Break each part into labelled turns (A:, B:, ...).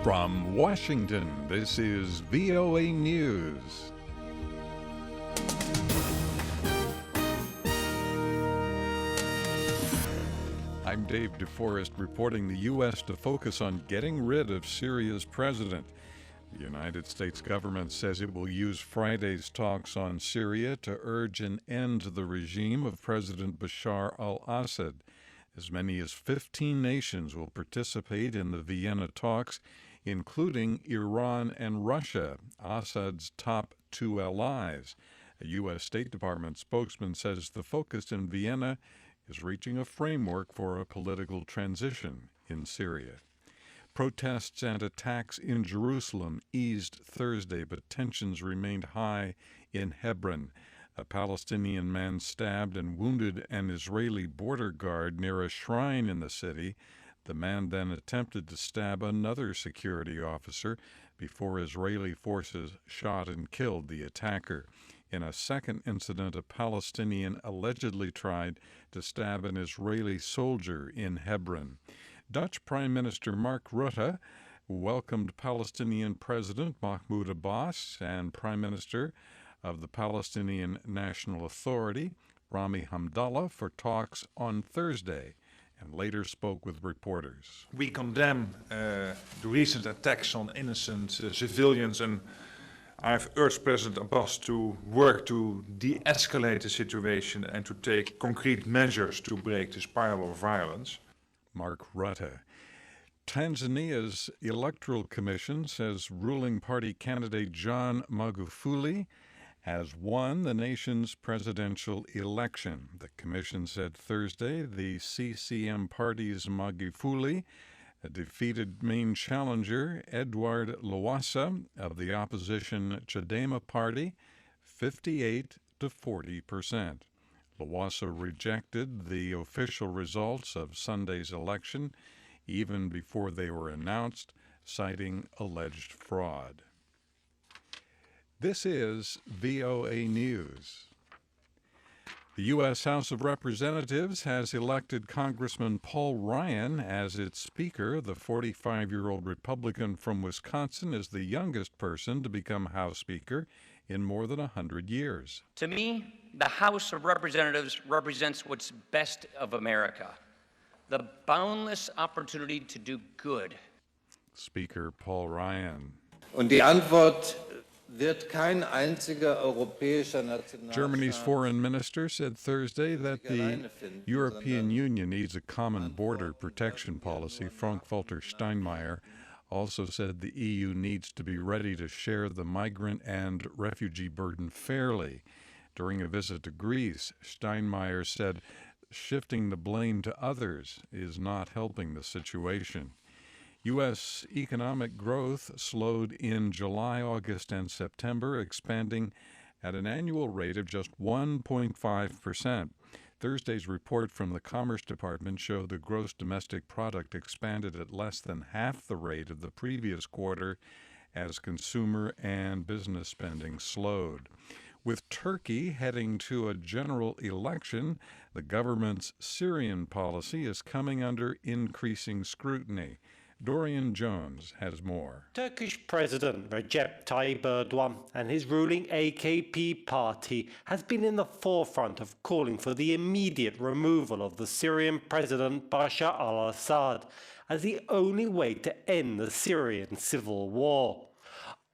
A: From Washington, this is VOA News. I'm Dave DeForest reporting the U.S. to focus on getting rid of Syria's president. The United States government says it will use Friday's talks on Syria to urge an end to the regime of President Bashar al-Assad. As many as 15 nations will participate in the Vienna talks, including Iran and Russia, Assad's top two allies. A U.S. State Department spokesman says the focus in Vienna is reaching a framework for a political transition in Syria. Protests and attacks in Jerusalem eased Thursday, but tensions remained high in Hebron. A Palestinian man stabbed and wounded an Israeli border guard near a shrine in the city. The man then attempted to stab another security officer before Israeli forces shot and killed the attacker. In a second incident, a Palestinian allegedly tried to stab an Israeli soldier in Hebron. Dutch Prime Minister Mark Rutte welcomed Palestinian President Mahmoud Abbas and Prime Minister of the Palestinian National Authority, Rami Hamdallah, for talks on Thursday, and later spoke with reporters.
B: We condemn the recent attacks on innocent civilians, and I've urged President Abbas to work to de-escalate the situation and to take concrete measures to break the spiral of violence.
A: Mark Rutte. Tanzania's Electoral Commission says ruling party candidate John Magufuli has won the nation's presidential election. The commission said Thursday the CCM party's Magufuli defeated main challenger Edward Lowassa of the opposition Chadema party 58 to 40%. Lowassa rejected the official results of Sunday's election even before they were announced, citing alleged fraud. This is VOA News. The U.S. House of Representatives has elected Congressman Paul Ryan as its Speaker. The 45-year-old Republican from Wisconsin is the youngest person to become House Speaker in more than 100 years.
C: To me, the House of Representatives represents what's best of America, the boundless opportunity to do good.
A: Speaker Paul Ryan.
D: Und die Antwort wird kein einziger europäischer Nationalstaat.
A: Germany's foreign minister said Thursday that the European Union needs a common border protection policy. Frank-Walter Steinmeier also said the EU needs to be ready to share the migrant and refugee burden fairly. During a visit to Greece, Steinmeier said shifting the blame to others is not helping the situation. U.S. economic growth slowed in July, August, and September, expanding at an annual rate of just 1.5%. Thursday's report from the Commerce Department showed the gross domestic product expanded at less than half the rate of the previous quarter as consumer and business spending slowed. With Turkey heading to a general election, the government's Syrian policy is coming under increasing scrutiny. Dorian Jones has more.
E: Turkish President Recep Tayyip Erdogan and his ruling AKP party has been in the forefront of calling for the immediate removal of the Syrian President Bashar al-Assad as the only way to end the Syrian civil war.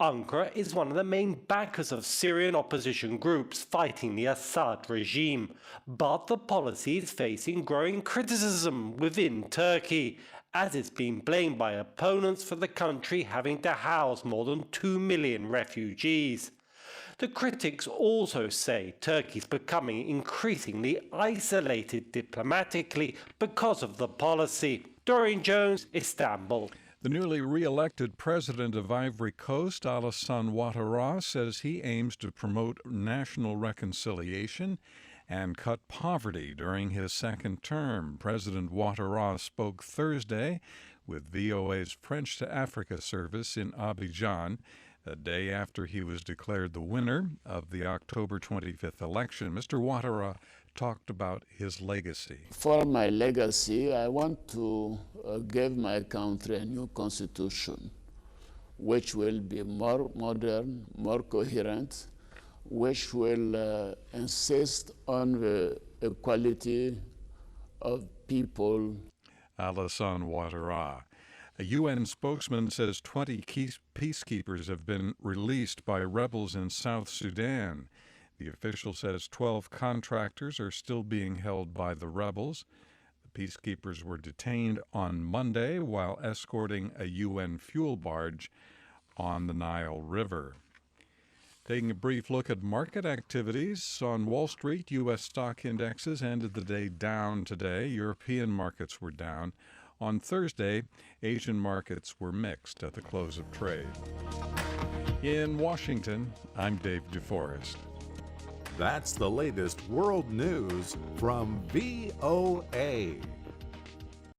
E: Ankara is one of the main backers of Syrian opposition groups fighting the Assad regime, but the policy is facing growing criticism within Turkey, as it's been blamed by opponents for the country having to house more than 2 million refugees. The critics also say Turkey is becoming increasingly isolated diplomatically because of the policy. Dorian Jones, Istanbul.
A: The newly re-elected president of Ivory Coast, Alassane Ouattara, says he aims to promote national reconciliation and cut poverty during his second term. President Ouattara spoke Thursday with VOA's French to Africa service in Abidjan, a day after he was declared the winner of the October 25th election. Mr. Ouattara talked about his legacy.
F: For my legacy, I want to give my country a new constitution which will be more modern, more coherent, which will insist on the equality of people.
A: Alassane Ouattara. A UN spokesman says 20 peacekeepers have been released by rebels in South Sudan. The official says 12 contractors are still being held by the rebels. The peacekeepers were detained on Monday while escorting a UN fuel barge on the Nile River. Taking a brief look at market activities on Wall Street, U.S. stock indexes ended the day down today. European markets were down. On Thursday, Asian markets were mixed at the close of trade. In Washington, I'm Dave DeForest.
G: That's the latest world news from VOA.